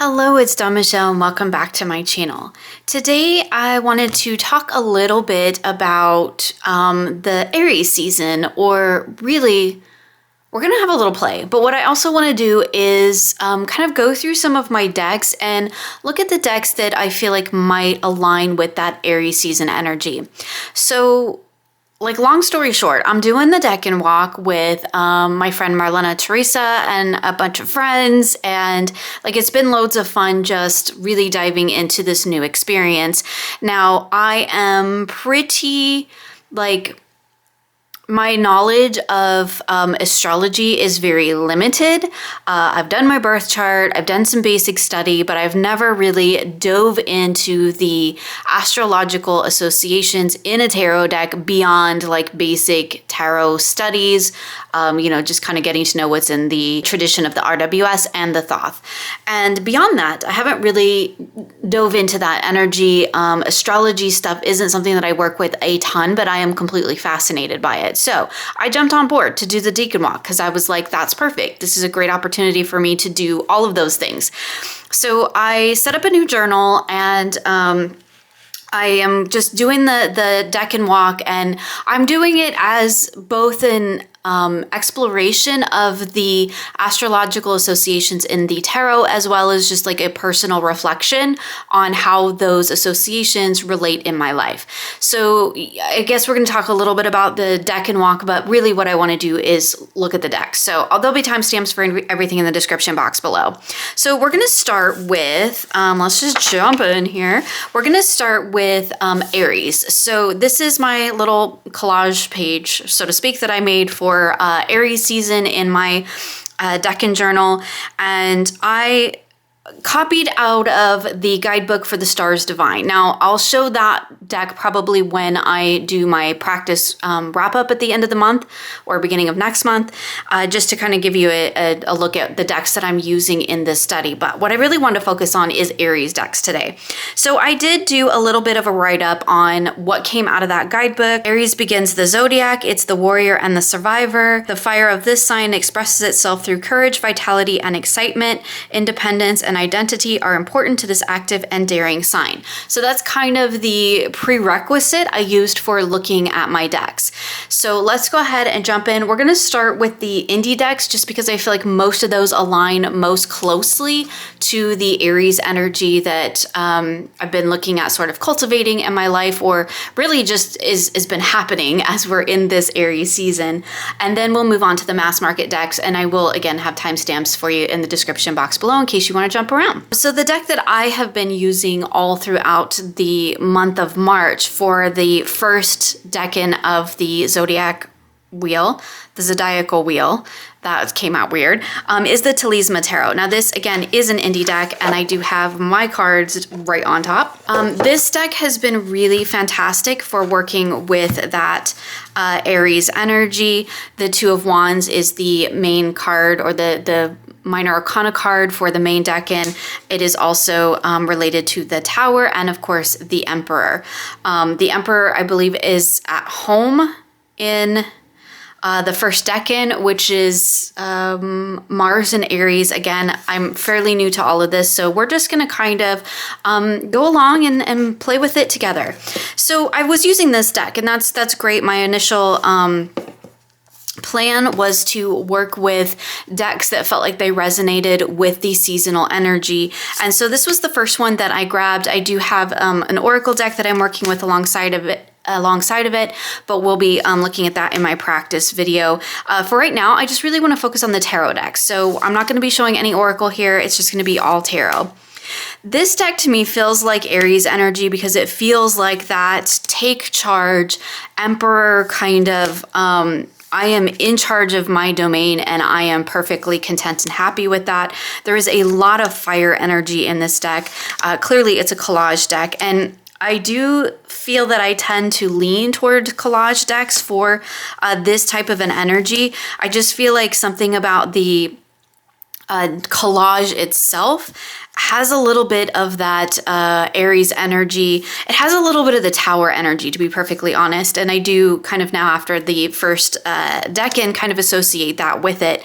Hello, it's Dawn Michelle and welcome back to my channel. Today I wanted to talk a little bit about the Aries season, or really we're gonna have a little play, but what I also want to do is kind of go through some of my decks and look at the decks that I feel like might align with that Aries season energy. So long story short, I'm doing the Decan Walk with my friend Marlena Teresa and a bunch of friends, and it's been loads of fun just really diving into this new experience. Now, I am pretty my knowledge of astrology is very limited. I've done my birth chart, I've done some basic study, but I've never really dove into the astrological associations in a tarot deck beyond basic tarot studies, just kind of getting to know what's in the tradition of the RWS and the Thoth. And beyond that, I haven't really dove into that energy. Astrology stuff isn't something that I work with a ton, but I am completely fascinated by it. So I jumped on board to do the Decan Walk because I was like, that's perfect. This is a great opportunity for me to do all of those things. So I set up a new journal and I am just doing the Decan Walk, and I'm doing it as both an exploration of the astrological associations in the tarot, as well as just a personal reflection on how those associations relate in my life. So I guess we're going to talk a little bit about the Decan Walk, but really what I want to do is look at the decks. So there'll be timestamps for everything in the description box below. So we're going to start with, let's just jump in here. We're going to start with Aries. So this is my little collage page, so to speak, that I made for Aries season in my Decan journal, and I copied out of the guidebook for the Stars Divine. Now, I'll show that deck probably when I do my practice wrap up at the end of the month or beginning of next month, just to kind of give you a look at the decks that I'm using in this study. But what I really want to focus on is Aries decks today. So I did do a little bit of a write-up on what came out of that guidebook. Aries begins the zodiac. It's the warrior and the survivor. The fire of this sign expresses itself through courage, vitality, and excitement. Independence and identity are important to this active and daring sign. So that's kind of the prerequisite I used for looking at my decks. So let's go ahead and jump in. We're going to start with the indie decks just because I feel like most of those align most closely to the Aries energy that I've been looking at sort of cultivating in my life, or really just has been happening as we're in this Aries season. And then we'll move on to the mass market decks, and I will again have timestamps for you in the description box below in case you want to jump around. So the deck that I have been using all throughout the month of March for the first decan of the zodiac wheel, the zodiacal wheel, that came out weird, is the Telezma Tarot. Now this again is an indie deck, and I do have my cards right on top. This deck has been really fantastic for working with that Aries energy. The Two of Wands is the main card, or the minor arcana card for the main decan. It is also related to the Tower and of course the Emperor. The Emperor, I believe, is at home in the first decan, which is Mars and Aries. Again, I'm fairly new to all of this, so we're just gonna kind of go along and play with it together. So I was using this deck, and that's great. My initial plan was to work with decks that felt like they resonated with the seasonal energy. And so this was the first one that I grabbed. I do have an Oracle deck that I'm working with alongside of it, but we'll be looking at that in my practice video. For right now, I just really want to focus on the tarot deck. So I'm not going to be showing any Oracle here. It's just going to be all tarot. This deck to me feels like Aries energy because it feels like that take charge, Emperor kind of, I am in charge of my domain and I am perfectly content and happy with that. There is a lot of fire energy in this deck. Clearly it's a collage deck, and I do feel that I tend to lean toward collage decks for this type of an energy. I just feel like something about the collage itself has a little bit of that Aries energy. It has a little bit of the Tower energy, to be perfectly honest. And I do kind of now, after the first Decan, kind of associate that with it,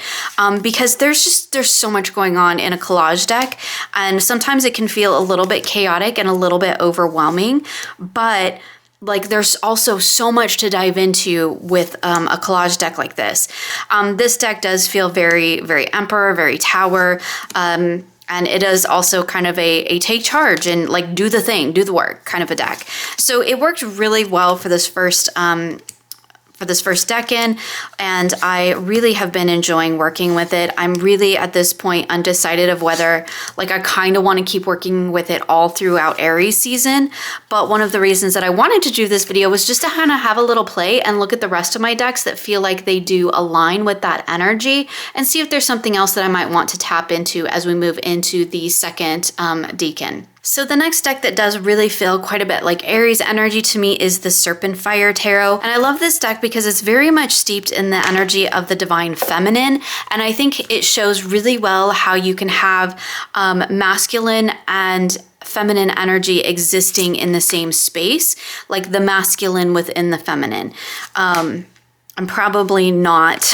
because there's so much going on in a collage deck, and sometimes it can feel a little bit chaotic and a little bit overwhelming, but like there's also so much to dive into with a collage deck like this. This deck does feel very, very Emperor, very Tower, and it is also kind of a take charge and like do the thing, do the work kind of a deck. So it worked really well for this first Decan, and I really have been enjoying working with it. I'm really at this point undecided of whether, like, I kind of want to keep working with it all throughout Aries season, but one of the reasons that I wanted to do this video was just to kind of have a little play and look at the rest of my decks that feel like they do align with that energy, and see if there's something else that I might want to tap into as we move into the second Decan. So the next deck that does really feel quite a bit like Aries energy to me is the Serpentfire Tarot. And I love this deck because it's very much steeped in the energy of the divine feminine. And I think it shows really well how you can have masculine and feminine energy existing in the same space, like the masculine within the feminine. I'm probably not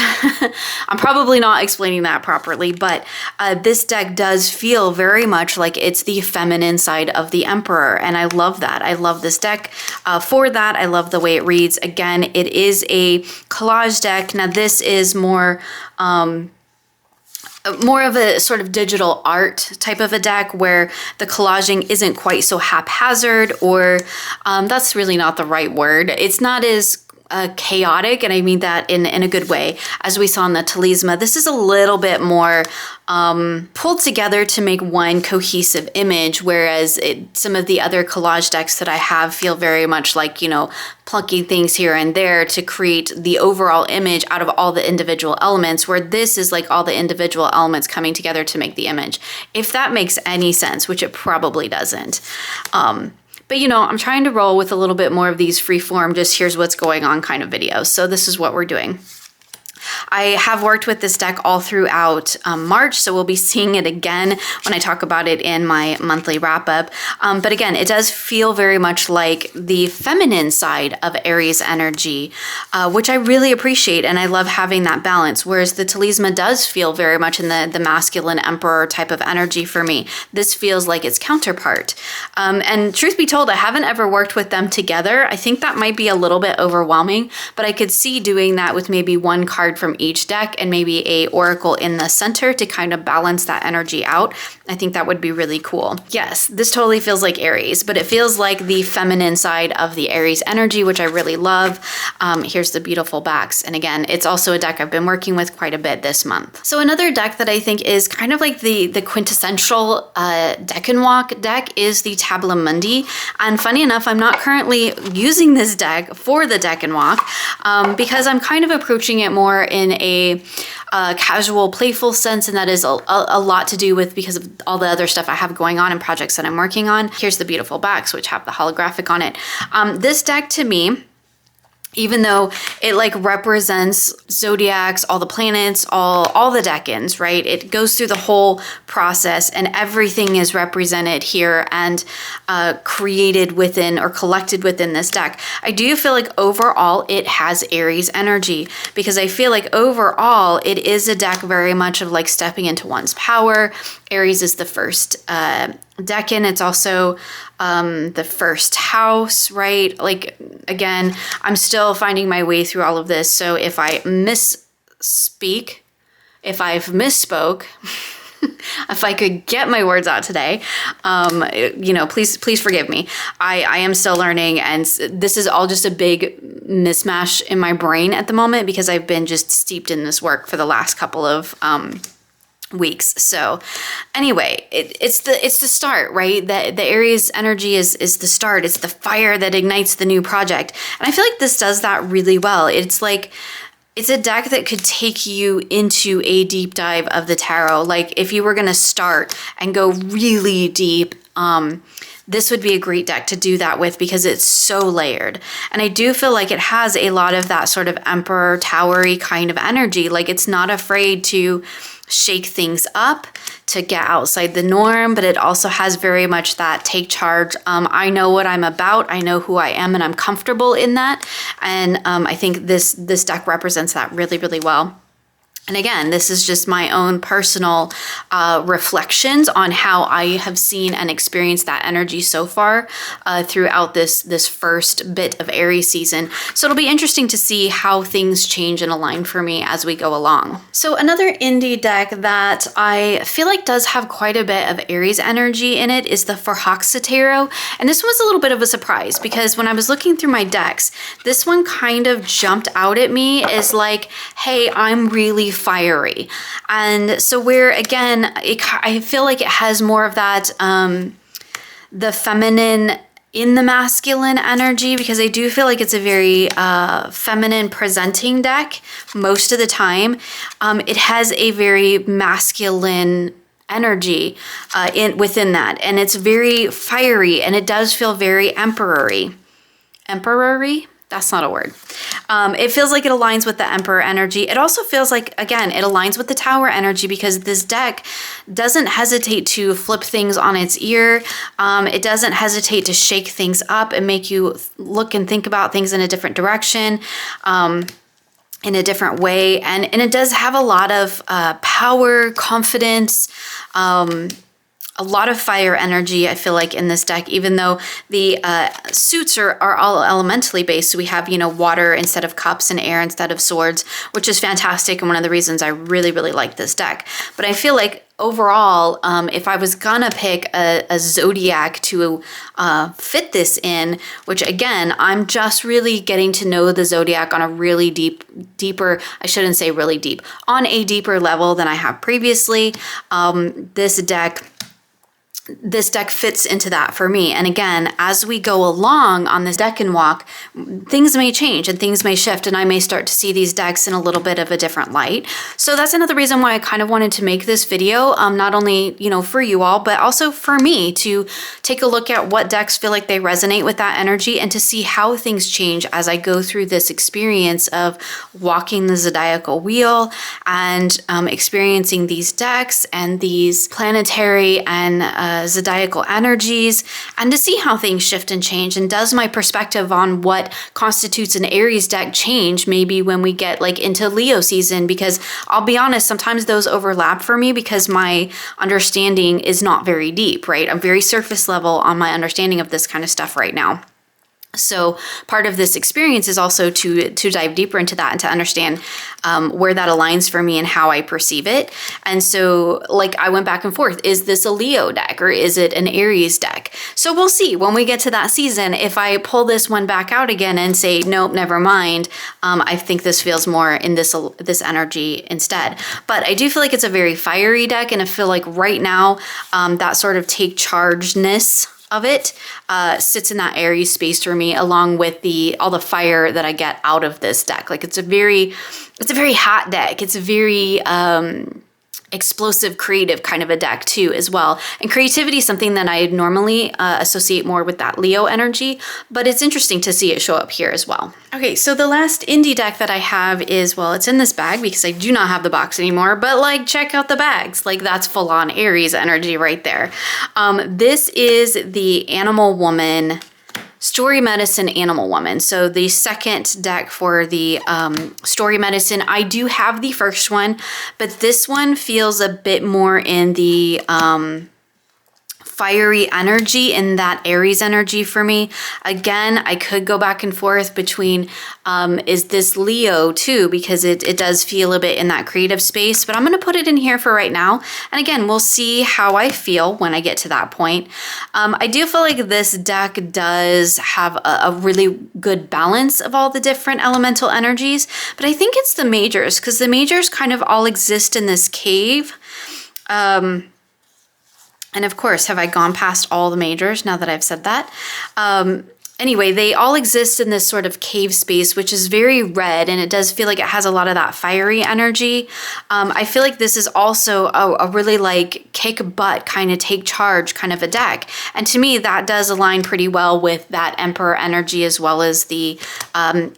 explaining that properly, but this deck does feel very much like it's the feminine side of the Emperor, and I love that. I love this deck for that. I love the way it reads. Again, it is a collage deck. Now this is more of a sort of digital art type of a deck where the collaging isn't quite so haphazard, or that's really not the right word. It's not as chaotic, and I mean that in a good way, as we saw in the Telezma. This is a little bit more pulled together to make one cohesive image, whereas some of the other collage decks that I have feel very much like, you know, plucking things here and there to create the overall image out of all the individual elements, where this is like all the individual elements coming together to make the image. If that makes any sense, which it probably doesn't. But you know, I'm trying to roll with a little bit more of these freeform, just here's what's going on kind of videos. So this is what we're doing. I have worked with this deck all throughout March, so we'll be seeing it again when I talk about it in my monthly wrap-up. But again, it does feel very much like the feminine side of Aries energy, which I really appreciate, and I love having that balance, whereas the Telezma does feel very much in the masculine Emperor type of energy for me. This feels like its counterpart. And truth be told, I haven't ever worked with them together. I think that might be a little bit overwhelming, but I could see doing that with maybe one card from each deck and maybe a oracle in the center to kind of balance that energy out. I think that would be really cool. Yes, this totally feels like Aries, but it feels like the feminine side of the Aries energy, which I really love. Here's the beautiful backs. And again, it's also a deck I've been working with quite a bit this month. So another deck that I think is kind of like the quintessential Decan Walk deck is the Tabula Mundi. And funny enough, I'm not currently using this deck for the Decan Walk because I'm kind of approaching it more in a casual, playful sense, and that is a lot to do with because of all the other stuff I have going on and projects that I'm working on. Here's the beautiful backs, which have the holographic on it. This deck to me, even though it like represents zodiacs, all the planets, all the decans, right? It goes through the whole process and everything is represented here and created within or collected within this deck. I do feel like overall it has Aries energy, because I feel like overall it is a deck very much of like stepping into one's power. Aries is the first Decan. It's also the first house, right? Like, again, I'm still finding my way through all of this. So if I misspeak, if I've misspoke, if I could get my words out today, you know, please forgive me. I am still learning, and this is all just a big mismatch in my brain at the moment because I've been just steeped in this work for the last couple of weeks. So anyway, it's the start, right? The Aries energy is the start. It's the fire that ignites the new project. And I feel like this does that really well. It's like, it's a deck that could take you into a deep dive of the tarot. Like if you were going to start and go really deep, this would be a great deck to do that with because it's so layered. And I do feel like it has a lot of that sort of Emperor Towery kind of energy. Like it's not afraid to shake things up, to get outside the norm, but it also has very much that take charge. I know what I'm about, I know who I am, and I'm comfortable in that. And I think this deck represents that really, really well. And again, this is just my own personal reflections on how I have seen and experienced that energy so far throughout this first bit of Aries season. So it'll be interesting to see how things change and align for me as we go along. So another indie deck that I feel like does have quite a bit of Aries energy in it is the Förhäxa Tarot. And this was a little bit of a surprise because when I was looking through my decks, this one kind of jumped out at me as like, hey, I'm really fiery. And so where again, I feel like it has more of that the feminine in the masculine energy, because I do feel like it's a very feminine presenting deck most of the time. It has a very masculine energy within that, and it's very fiery, and it does feel very emperory. Emperory? That's not a word. It feels like it aligns with the Emperor energy. It also feels like, again, it aligns with the Tower energy because this deck doesn't hesitate to flip things on its ear. It doesn't hesitate to shake things up and make you look and think about things in a different direction, in a different way. And it does have a lot of power, confidence, a lot of fire energy, I feel like, in this deck, even though the suits are all elementally based. So we have, you know, water instead of cups and air instead of swords, which is fantastic and one of the reasons I really, really like this deck. But I feel like overall, if I was gonna pick a zodiac to fit this in, which again, I'm just really getting to know the zodiac on a really deeper, I shouldn't say really deep, on a deeper level than I have previously. This deck fits into that for me. And again, as we go along on this Decan Walk, things may change and things may shift, and I may start to see these decks in a little bit of a different light. So that's another reason why I kind of wanted to make this video, not only, you know, for you all, but also for me to take a look at what decks feel like they resonate with that energy and to see how things change as I go through this experience of walking the zodiacal wheel and experiencing these decks and these planetary and zodiacal energies, and to see how things shift and change. And does my perspective on what constitutes an Aries deck change maybe when we get like into Leo season? Because I'll be honest, sometimes those overlap for me because my understanding is not very deep, right? I'm very surface level on my understanding of this kind of stuff right now. So part of this experience is also to dive deeper into that and to understand where that aligns for me and how I perceive it. And so like I went back and forth, is this a Leo deck or is it an Aries deck? So we'll see when we get to that season. If I pull this one back out again and say, nope, never mind, I think this feels more in this energy instead. But I do feel like it's a very fiery deck, and I feel like right now that sort of take chargeness of it sits in that Aries space for me, along with all the fire that I get out of this deck. Like it's a very hot deck. It's a very explosive, creative kind of a deck too as well. And creativity is something that I normally associate more with that Leo energy, but it's interesting to see it show up here as well. Okay, so the last indie deck that I have is, well, it's in this bag because I do not have the box anymore, but like check out the bags. Like that's full on Aries energy right there. This is the Animal Woman Story Medicine Animal Woman. So the second deck for the Story Medicine. I do have the first one, but this one feels a bit more in the fiery energy, in that Aries energy for me. Again, I could go back and forth between is this Leo too, because it does feel a bit in that creative space, but I'm going to put it in here for right now. And again, we'll see how I feel when I get to that point. I do feel like this deck does have a really good balance of all the different elemental energies, but I think it's the majors, because the majors kind of all exist in this cave. And of course, have I gone past all the majors now that I've said that? Anyway, they all exist in this sort of cave space, which is very red, and it does feel like it has a lot of that fiery energy. I feel like this is also a really like kick butt, kind of take charge kind of a deck. And to me, that does align pretty well with that Emperor energy as well as the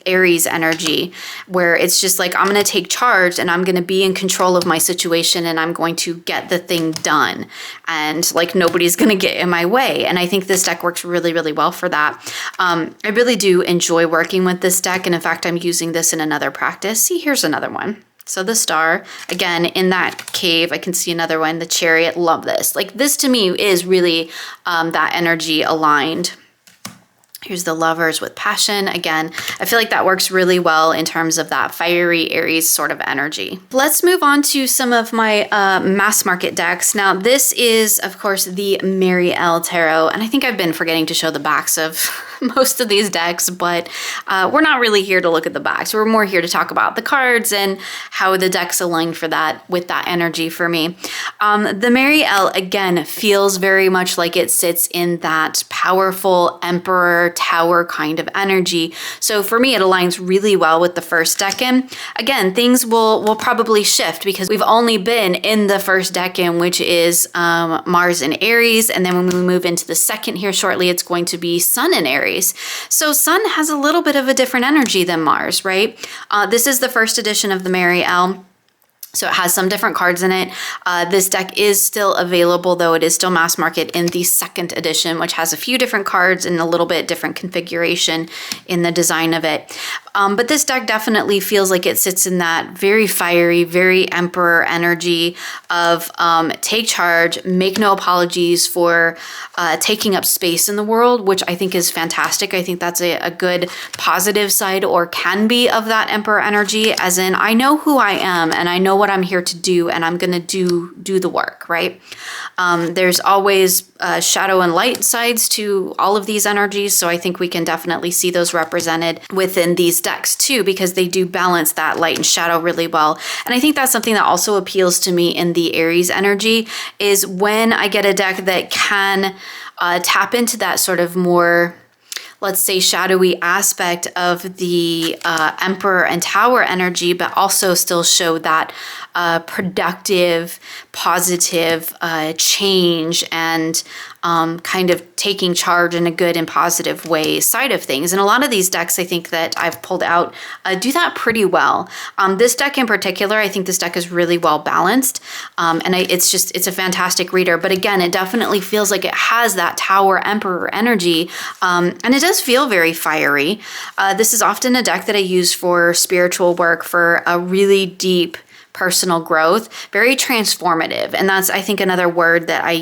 Aries energy, where it's just like, I'm going to take charge and I'm going to be in control of my situation and I'm going to get the thing done. And like nobody's going to get in my way. And I think this deck works really, really well for that. I really do enjoy working with this deck, and in fact, I'm using this in another practice. See, here's another one. So the Star, again, in that cave, I can see another one, the Chariot. Love this. Like this to me is really that energy aligned. Here's the Lovers with Passion. Again, I feel like that works really well in terms of that fiery Aries sort of energy. Let's move on to some of my mass market decks. Now, this is, of course, the Mary L Tarot, and I think I've been forgetting to show the backs of most of these decks, but we're not really here to look at the backs. We're more here to talk about the cards and how the decks align for that, with that energy for me. The Mary L, again, feels very much like it sits in that powerful Emperor Tower kind of energy. So for me, it aligns really well with the first decan. Again, things will probably shift because we've only been in the first decan, which is Mars in Aries. And then when we move into the second here shortly, it's going to be Sun in Aries. So Sun has a little bit of a different energy than Mars, right? This is the first edition of the Mary L. So it has some different cards in it. This deck is still available, though it is still mass market in the second edition, which has a few different cards and a little bit different configuration in the design of it. But this deck definitely feels like it sits in that very fiery, very Emperor energy of take charge, make no apologies for taking up space in the world, which I think is fantastic. I think that's a good positive side, or can be, of that Emperor energy, as in, I know who I am and I know what I'm here to do, and I'm gonna do the work, right? There's always shadow and light sides to all of these energies, so I think we can definitely see those represented within these decks too, because they do balance that light and shadow really well. And I think that's something that also appeals to me in the Aries energy, is when I get a deck that can tap into that sort of more, let's say, shadowy aspect of the Emperor and Tower energy, but also still show that productive, positive change and kind of taking charge in a good and positive way side of things. And a lot of these decks I think that I've pulled out do that pretty well. This deck in particular, I think this deck is really well balanced, and it's a fantastic reader. But again, it definitely feels like it has that Tower Emperor energy, and it does feel very fiery. This is often a deck that I use for spiritual work, for a really deep personal growth, very transformative. And that's, I think, another word that I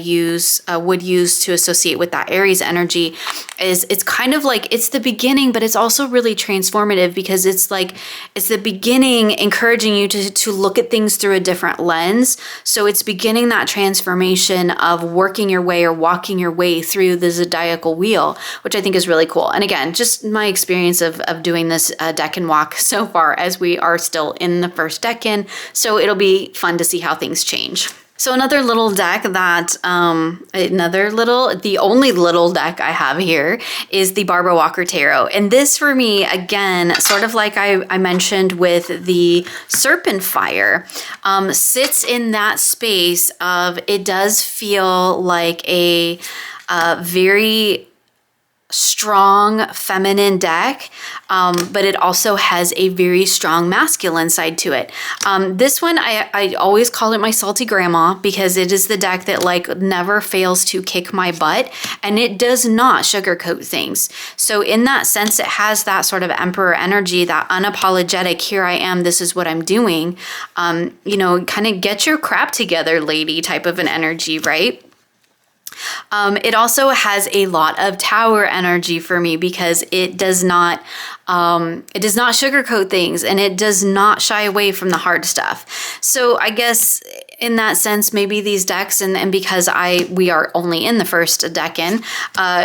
would use to associate with that Aries energy, is it's kind of like, it's the beginning, but it's also really transformative, because it's like, it's the beginning encouraging you to look at things through a different lens. So it's beginning that transformation of working your way or walking your way through the zodiacal wheel, which I think is really cool. And again, just my experience of doing this Decan Walk so far, as we are still in the first decan. So it'll be fun to see how things change. So another little deck that, the only little deck I have here is the Barbara Walker Tarot. And this for me, again, sort of like I mentioned with the Serpentfire, sits in that space of, it does feel like a very strong feminine deck, but it also has a very strong masculine side to it. This one, I always call it my salty grandma, because it is the deck that like never fails to kick my butt, and it does not sugarcoat things. So in that sense, it has that sort of Emperor energy, that unapologetic, here I am, this is what I'm doing, kind of get your crap together, lady type of an energy, right? It also has a lot of Tower energy for me, because it does not sugarcoat things, and it does not shy away from the hard stuff. So I guess in that sense, maybe these decks, and because we are only in the first decan,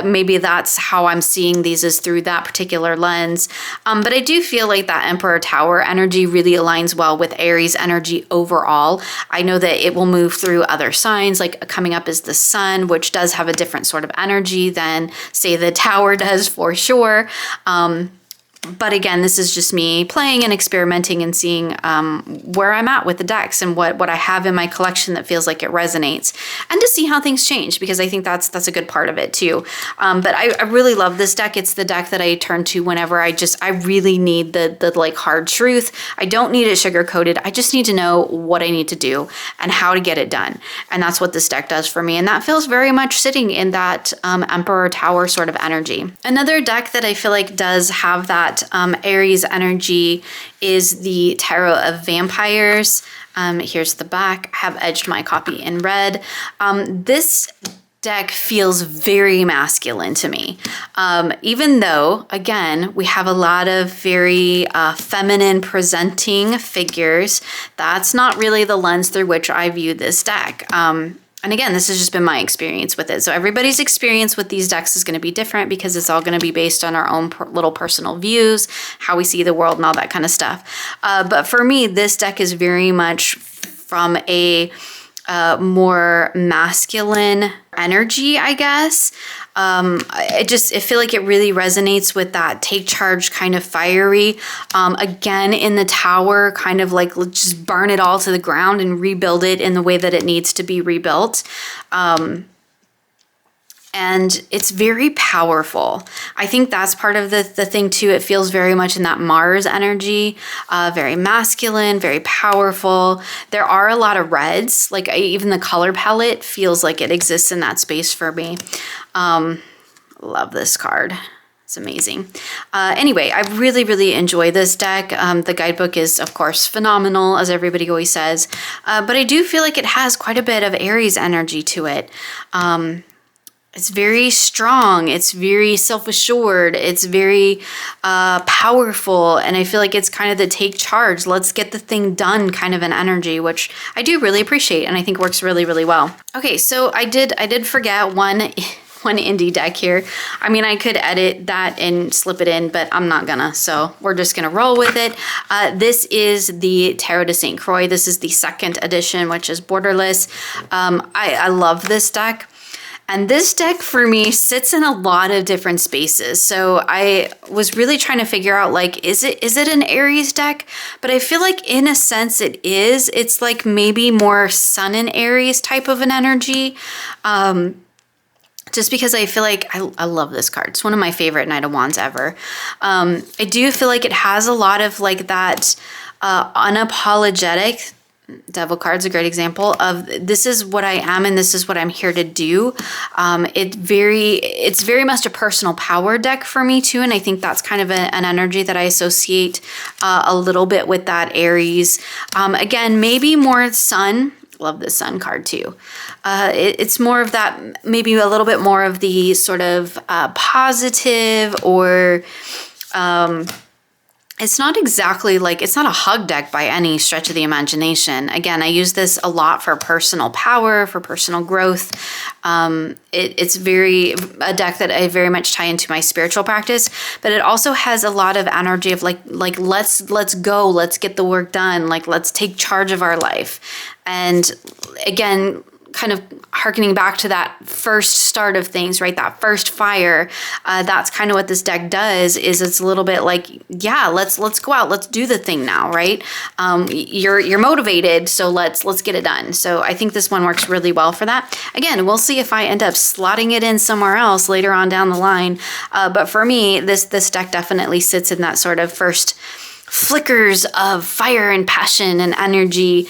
maybe that's how I'm seeing these, is through that particular lens. But I do feel like that Emperor Tower energy really aligns well with Aries energy overall. I know that it will move through other signs, like coming up is the Sun, which does have a different sort of energy than, say, the Tower does for sure. But again, this is just me playing and experimenting and seeing where I'm at with the decks and what I have in my collection that feels like it resonates, and to see how things change, because I think that's a good part of it too. But I really love this deck. It's the deck that I turn to whenever I really need the like hard truth. I don't need it sugar coated. I just need to know what I need to do and how to get it done. And that's what this deck does for me. And that feels very much sitting in that Emperor Tower sort of energy. Another deck that I feel like does have that Aries energy is the Tarot of Vampyres. Here's the back. I have edged my copy in red. This deck feels very masculine to me. Even though, again, we have a lot of very feminine presenting figures, that's not really the lens through which I view this deck. And again, this has just been my experience with it. So everybody's experience with these decks is going to be different, because it's all going to be based on our own little personal views, how we see the world and all that kind of stuff. But for me, this deck is very much from a more masculine energy, I guess. I feel like it really resonates with that take charge kind of fiery. Again, in the Tower, kind of like, let's just burn it all to the ground and rebuild it in the way that it needs to be rebuilt. And it's very powerful. I think that's part of the thing too. It feels very much in that Mars energy, very masculine, very powerful. There are a lot of reds, like even the color palette feels like it exists in that space for me. Love this card. It's amazing. Anyway, I really, really enjoy this deck. The guidebook is, of course, phenomenal, as everybody always says. But I do feel like it has quite a bit of Aries energy to it. It's very strong. It's very self-assured. It's very powerful. And I feel like it's kind of the take charge, let's get the thing done kind of an energy, which I do really appreciate and I think works really, really well. Okay, so I did forget one indie deck here. I mean, I could edit that and slip it in, but I'm not gonna, so we're just gonna roll with it. This is the Tarot de St. Croix. This is the second edition, which is borderless. I love this deck. And this deck for me sits in a lot of different spaces. So I was really trying to figure out, like, is it an Aries deck? But I feel like in a sense it is. It's like maybe more Sun and Aries type of an energy. Just because I feel like I love this card. It's one of my favorite Knight of Wands ever. I do feel like it has a lot of like that unapologetic. Devil card's a great example of this is what I am and this is what I'm here to do. It's very much a personal power deck for me too, and I think that's kind of an energy that I associate a little bit with that Aries. Again, maybe more Sun. Love this Sun card too. It's more of that, maybe a little bit more of the sort of positive, or it's not exactly like, it's not a hug deck by any stretch of the imagination. Again, I use this a lot for personal power, for personal growth. It's a deck that I very much tie into my spiritual practice, but it also has a lot of energy of like let's go, let's get the work done, like let's take charge of our life. And again, kind of harkening back to that first start of things, right? That first fire. That's kind of what this deck does. Is it's a little bit like, yeah, let's go out, let's do the thing now, right? You're motivated, so let's get it done. So I think this one works really well for that. Again, we'll see if I end up slotting it in somewhere else later on down the line. But for me, this deck definitely sits in that sort of first flickers of fire and passion and energy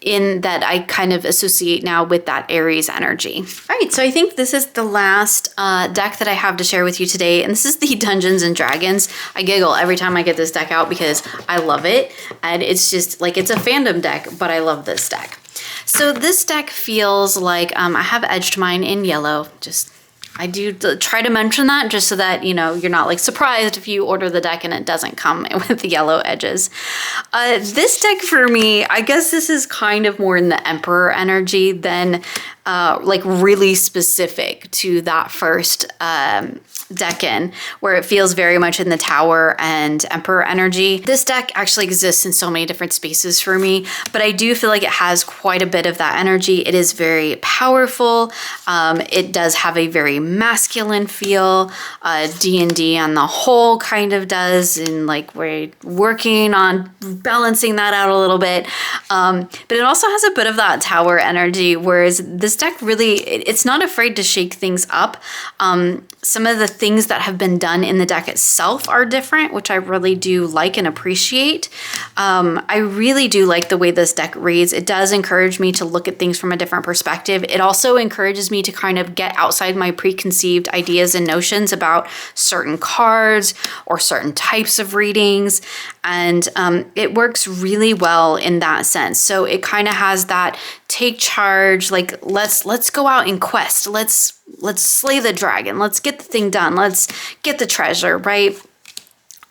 in that I kind of associate now with that Aries energy. All right, so I think this is the last deck that I have to share with you today, and this is the Dungeons and Dragons. I giggle every time I get this deck out because I love it, and it's just like, it's a fandom deck, but I love this deck. So this deck feels like, I have edged mine in yellow, just I do try to mention that just so that, you know, you're not like surprised if you order the deck and it doesn't come with the yellow edges. This deck for me, I guess this is kind of more in the Emperor energy than like really specific to that first Decan, where it feels very much in the Tower and Emperor energy. This deck actually exists in so many different spaces for me, but I do feel like it has quite a bit of that energy. It is very powerful. It does have a very masculine feel. D&D on the whole kind of does, and like we're working on balancing that out a little bit. But it also has a bit of that Tower energy, whereas this deck really, it's not afraid to shake things up. Some of the things that have been done in the deck itself are different, which I really do like and appreciate. I really do like the way this deck reads. It does encourage me to look at things from a different perspective. It also encourages me to kind of get outside my preconceived ideas and notions about certain cards or certain types of readings. And it works really well in that sense. So it kind of has that take charge, like let's go out and quest. Let's slay the dragon. Let's get the thing done. Let's get the treasure, right?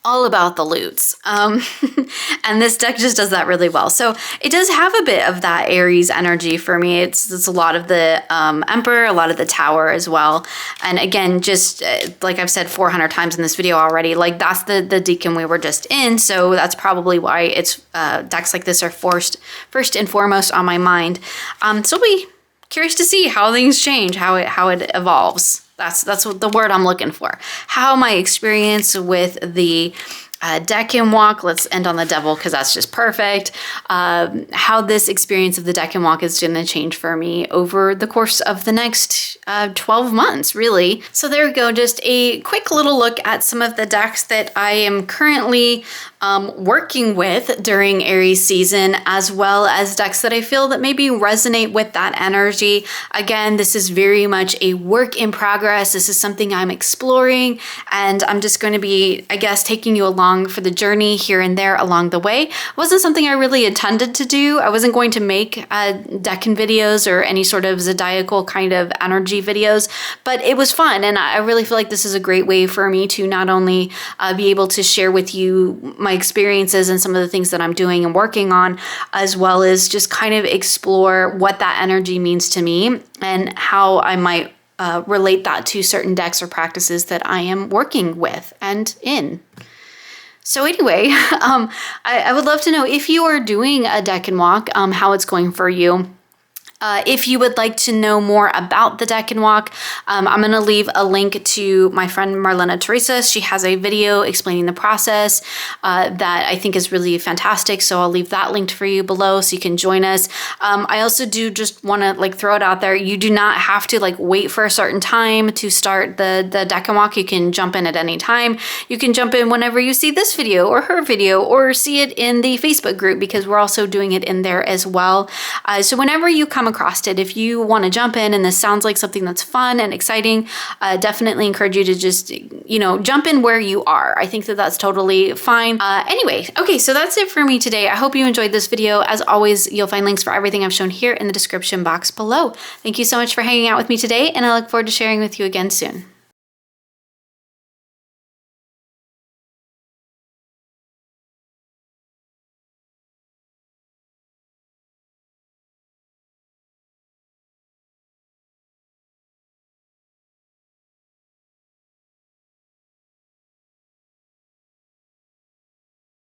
All about the loots. And this deck just does that really well. So it does have a bit of that Aries energy for me. It's a lot of the Emperor, a lot of the Tower as well. And again, just like I've said 400 times in this video already, like that's the Decan we were just in. So that's probably why it's decks like this are first and foremost on my mind. So I'll be curious to see how things change, how it evolves. That's what the word I'm looking for. How my experience with the Decan Walk, let's end on the devil because that's just perfect. How this experience of the Decan Walk is going to change for me over the course of the next 12 months, really. So there we go, just a quick little look at some of the decks that I am currently working with during Aries season, as well as decks that I feel that maybe resonate with that energy. Again, this is very much a work in progress. This is something I'm exploring, and I'm just going to be, I guess, taking you along for the journey here and there along the way. It wasn't something I really intended to do. I wasn't going to make Decan videos or any sort of zodiacal kind of energy videos, but it was fun, and I really feel like this is a great way for me to not only be able to share with you my experiences and some of the things that I'm doing and working on, as well as just kind of explore what that energy means to me and how I might relate that to certain decks or practices that I am working with and in. So anyway, I would love to know if you are doing a Decan Walk, how it's going for you. If you would like to know more about the Decan Walk, I'm going to leave a link to my friend Marlena Teresa. She has a video explaining the process that I think is really fantastic. So I'll leave that linked for you below so you can join us. I also do just want to like throw it out there. You do not have to like wait for a certain time to start the Decan Walk. You can jump in at any time. You can jump in whenever you see this video or her video or see it in the Facebook group, because we're also doing it in there as well. So whenever you come across it, if you want to jump in and this sounds like something that's fun and exciting, definitely encourage you to just, you know, jump in where you are. I think that that's totally fine. Anyway, okay, so that's it for me today. I hope you enjoyed this video. As always, you'll find links for everything I've shown here in the description box below. Thank you so much for hanging out with me today, and I look forward to sharing with you again soon.